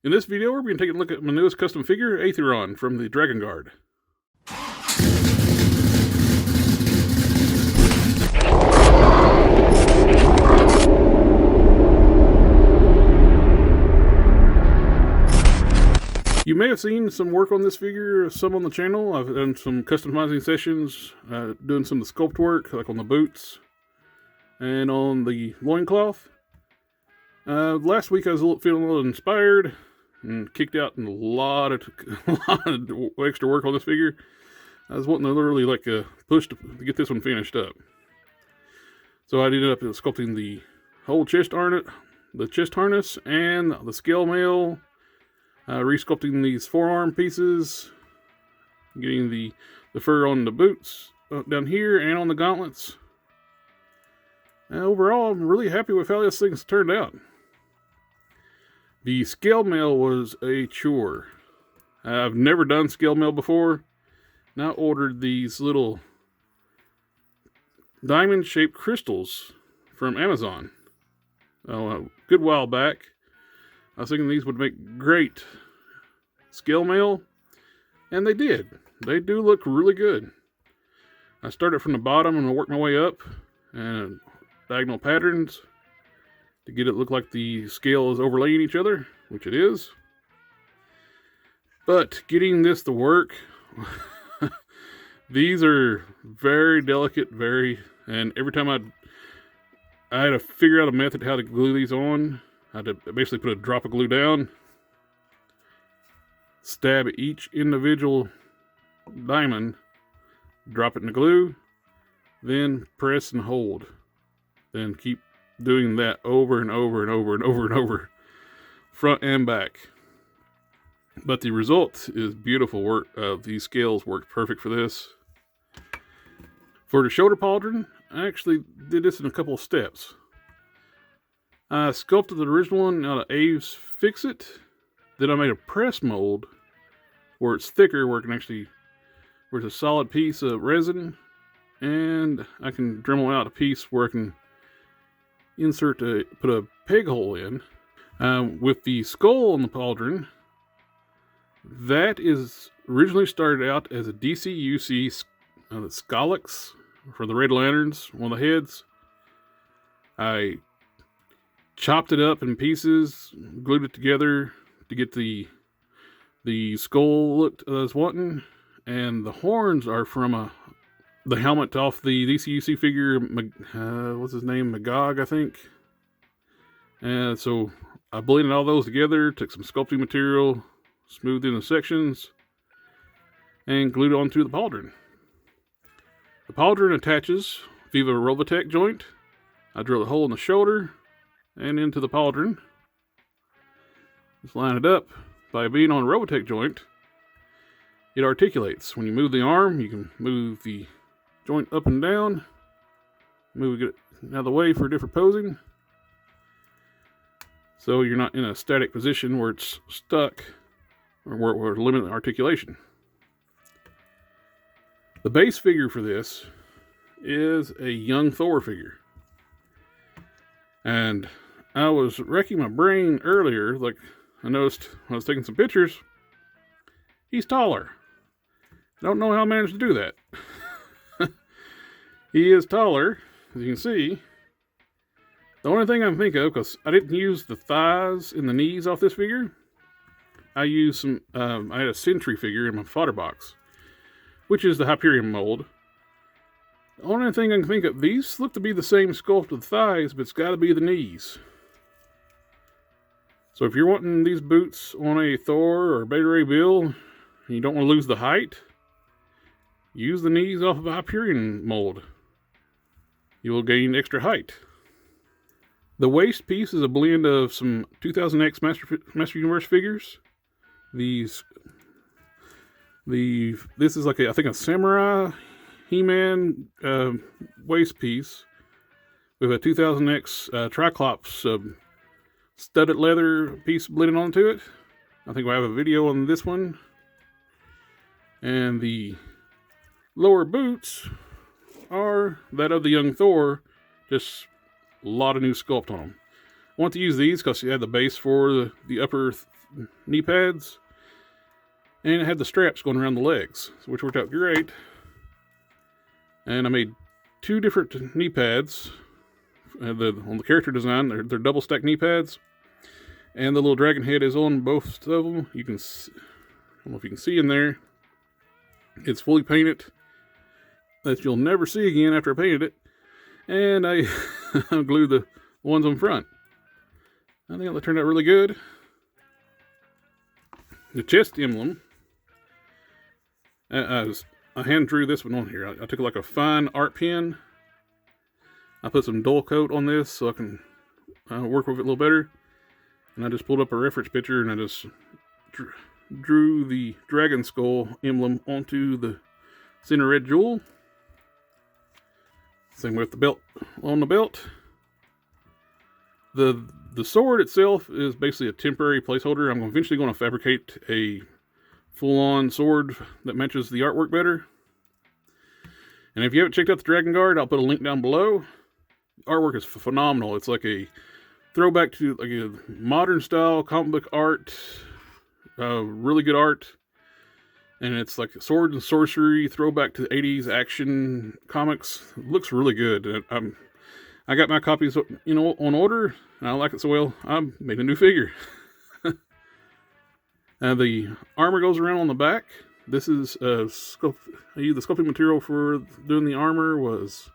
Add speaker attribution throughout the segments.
Speaker 1: In this video, we're going to take a look at my newest custom figure, Aethyron, from the Dragon Guard. You may have seen some work on this figure, some on the channel. I've done some customizing sessions, doing some of the sculpt work, like on the boots and on the loincloth. Last week I was feeling a little inspired and kicked out a lot of extra work on this figure. I was wanting to literally push to get this one finished up. So I ended up sculpting the whole chest harness and the scale mail, resculpting these forearm pieces, getting the fur on the boots down here and on the gauntlets. And overall, I'm really happy with how this thing's turned out. The scale mail was a chore. I've never done scale mail before. Now ordered these little diamond-shaped crystals from Amazon. A good while back. I was thinking these would make great scale mail, and they did. They do look really good. I started from the bottom and I worked my way up, and diagonal patterns to get it look like the scale is overlaying each other, which it is. But getting this to work, these are very delicate, and every time I had to figure out a method how to glue these on. I had to basically put a drop of glue down, stab each individual diamond, drop it in the glue, then press and hold. Then keep doing that over and over and over and over and over, front and back. But the result is beautiful work. These scales work perfect for this. For the shoulder pauldron, I actually did this in a couple of steps. I sculpted the original one out of Abe's Fix-It. Then I made a press mold where it's thicker, where it's a solid piece of resin, and I can Dremel out a piece where I can put a peg hole in. With the skull on the pauldron, that is originally started out as a DCUC Scollix for the Red Lanterns, one of the heads. I chopped it up in pieces, glued it together to get the skull look I was wanting, and the horns are from the helmet off the DCUC figure, what's his name, Magog, I think. And so I blended all those together, took some sculpting material, smoothed in the sections, and glued it onto the pauldron. The pauldron attaches via a Robotech joint. I drilled a hole in the shoulder and into the pauldron. Just line it up. By being on a Robotech joint, it articulates. When you move the arm, you can move the joint up and down, move it out of the way for different posing, so you're not in a static position where it's stuck or where we're limiting articulation. The base figure for this is a young Thor figure, and I was wrecking my brain earlier. I noticed when I was taking some pictures, he's taller. I don't know how I managed to do that. He is taller, as you can see. The only thing I can think of, because I didn't use the thighs and the knees off this figure, I used I had a Sentry figure in my fodder box, which is the Hyperion mold. The only thing I can think of, these look to be the same sculpt of the thighs, but it's got to be the knees. So if you're wanting these boots on a Thor or Beta Ray build, and you don't want to lose the height, use the knees off of a Hyperion mold. You will gain extra height. The waist piece is a blend of some 2000X Master Universe figures. This is like I think a Samurai He-Man waist piece with a 2000X Triclops studded leather piece blended onto it. I think we'll have a video on this one. And the lower boots are that of the young Thor, just a lot of new sculpt on them. want to use these because you had the base for the upper knee pads, and it had the straps going around the legs, which worked out great. And I made 2 different knee pads. On the character design, they're double stack knee pads, and the little dragon head is on both of them. You can see, I don't know if you can see in there. It's fully painted, that you'll never see again after I painted it. And I glued the ones on front. I think that turned out really good. The chest emblem, I hand drew this one on here. I took like a fine art pen. I put some dull coat on this so I can work with it a little better. And I just pulled up a reference picture and I just drew the dragon skull emblem onto the center red jewel. Same with the belt on the belt. The sword itself is basically a temporary placeholder. I'm eventually going to fabricate a full-on sword that matches the artwork better. And if you haven't checked out the Dragon Guard, I'll put a link down below. The artwork is phenomenal. It's like a throwback to like a modern style comic book art. Really good art. And it's like sword and sorcery, throwback to the 80s action comics. It looks really good. I got my copies, on order, and I like it so well, I made a new figure. The armor goes around on the back. This is I used the sculpting material for doing the armor was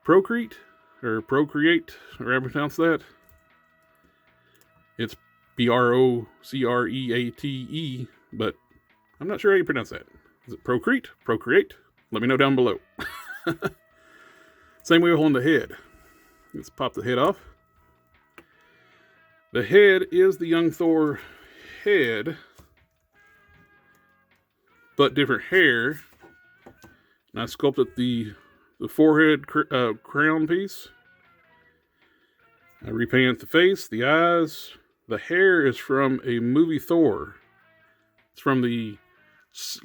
Speaker 1: Procreate, or Procreate, or however you pronounce that. It's Procreate, but I'm not sure how you pronounce that. Is it Procreate? Procreate? Let me know down below. Same way on the head. Let's pop the head off. The head is the young Thor head, but different hair. And I sculpted the forehead crown piece. I repainted the face, the eyes. The hair is from a movie Thor. It's from the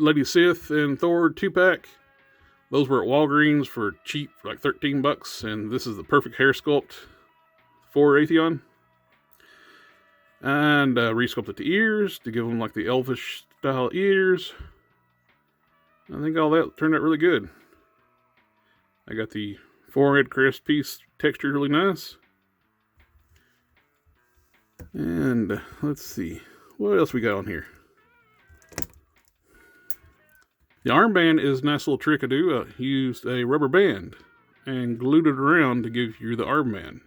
Speaker 1: Lady Sith and Thor 2-pack. Those were at Walgreens for cheap, like $13, and this is the perfect hair sculpt for Aethyron. And resculpted the ears to give them like the elvish style ears. I think all that turned out really good. I got the forehead crest piece textured really nice. And let's see, what else we got on here? The armband is a nice little trick I do. I used a rubber band and glued it around to give you the armband.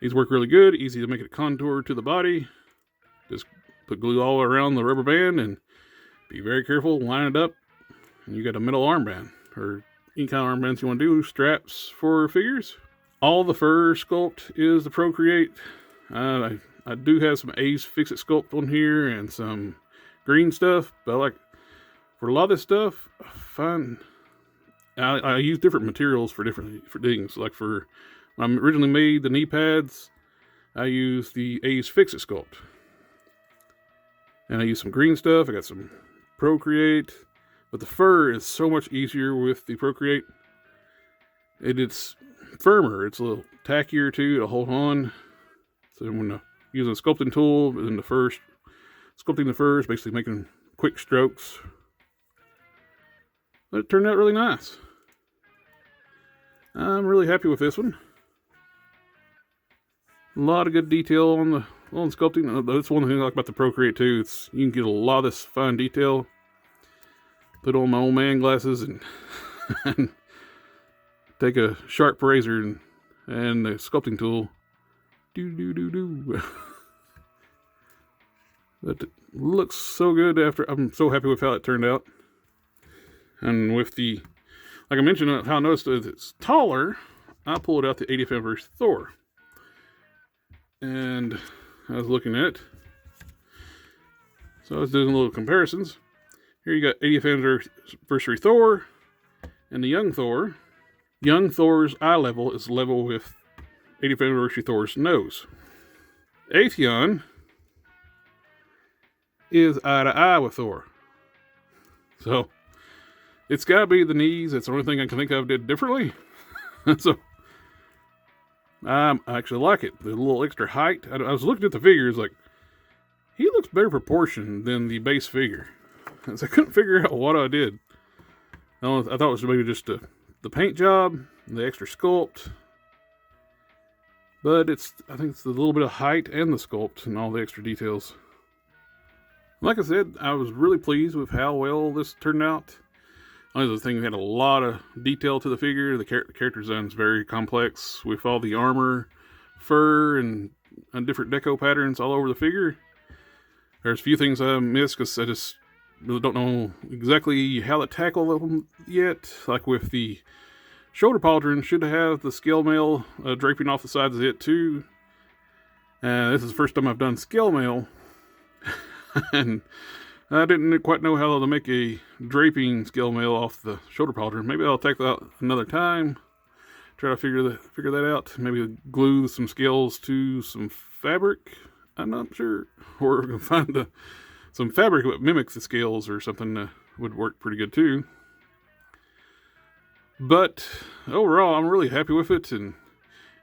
Speaker 1: These work really good, easy to make it contour to the body. Just put glue all around the rubber band and be very careful, line it up, and you got a metal armband, or any kind of armbands you want to do, straps for figures. All the fur sculpt is the Procreate. I do have some Ace Fix-It sculpt on here and some green stuff, but like for a lot of this stuff, I use different materials for different things. Like for when I originally made the knee pads, I used the Ace Fix-It sculpt. And I used some green stuff. I got some Procreate. But the fur is so much easier with the Procreate. It's firmer. It's a little tackier too to hold on. So when using a sculpting tool, and sculpting the fur is basically making quick strokes. But it turned out really nice. I'm really happy with this one. A lot of good detail on sculpting. That's one thing I like about the Procreate too. You can get a lot of this fine detail. Put on my old man glasses and take a Sharpe razor and a sculpting tool. That looks so good I'm so happy with how it turned out. And with like I mentioned, how I noticed that it's taller, I pulled out the 80th anniversary Thor. And I was looking at it. So I was doing little comparisons. Here you got 80th anniversary Thor and the young Thor. Young Thor's eye level is level with 80th anniversary Thor's nose. Aethyron is eye to eye with Thor. So it's got to be the knees. That's the only thing I can think of did differently. So I actually like it. The little extra height. I was looking at the figures, like, he looks better proportioned than the base figure. So I couldn't figure out what I did. I thought it was maybe just the paint job, the extra sculpt. But I think it's the little bit of height and the sculpt and all the extra details. Like I said, I was really pleased with how well this turned out. Another thing, had a lot of detail to the figure. The character design is very complex with all the armor, fur, and different deco patterns all over the figure. There's a few things I missed because I just really don't know exactly how to tackle them yet. Like with the shoulder pauldron, should have the scale mail draping off the sides of it too. This is the first time I've done scale mail. And I didn't quite know how to make a draping scale mail off the shoulder pauldron. Maybe I'll take that another time. Try to figure that out. Maybe glue some scales to some fabric. I'm not sure. Or we're going to find some fabric that mimics the scales or something that would work pretty good too. But overall, I'm really happy with it. And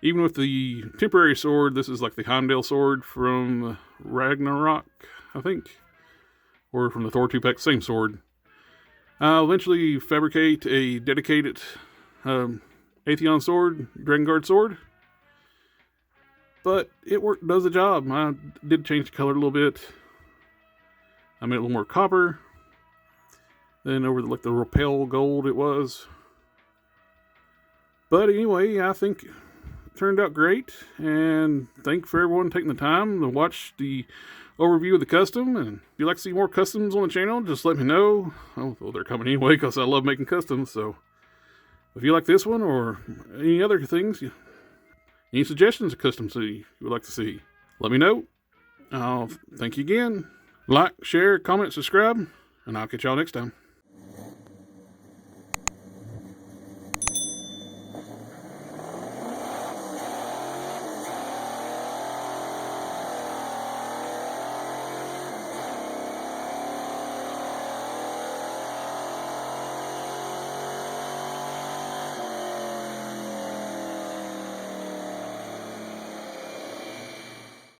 Speaker 1: even with the temporary sword, this is like the Heimdall sword from Ragnarok, I think. Or from the Thor 2-pack, same sword. I'll eventually fabricate a dedicated Aethyron sword, Dragon Guard sword. But it does the job. I did change the color a little bit. I made it a little more copper. Then over the real pale gold it was. But anyway, I think it turned out great. And thanks for everyone taking the time to watch the overview of the custom. And if you'd like to see more customs on the channel, just let me know. Oh, well, they're coming anyway because I love making customs. So if you like this one or any other things, any suggestions of customs you would like to see, let me know. Thank you again. Like, share, comment, subscribe, and I'll catch y'all next time.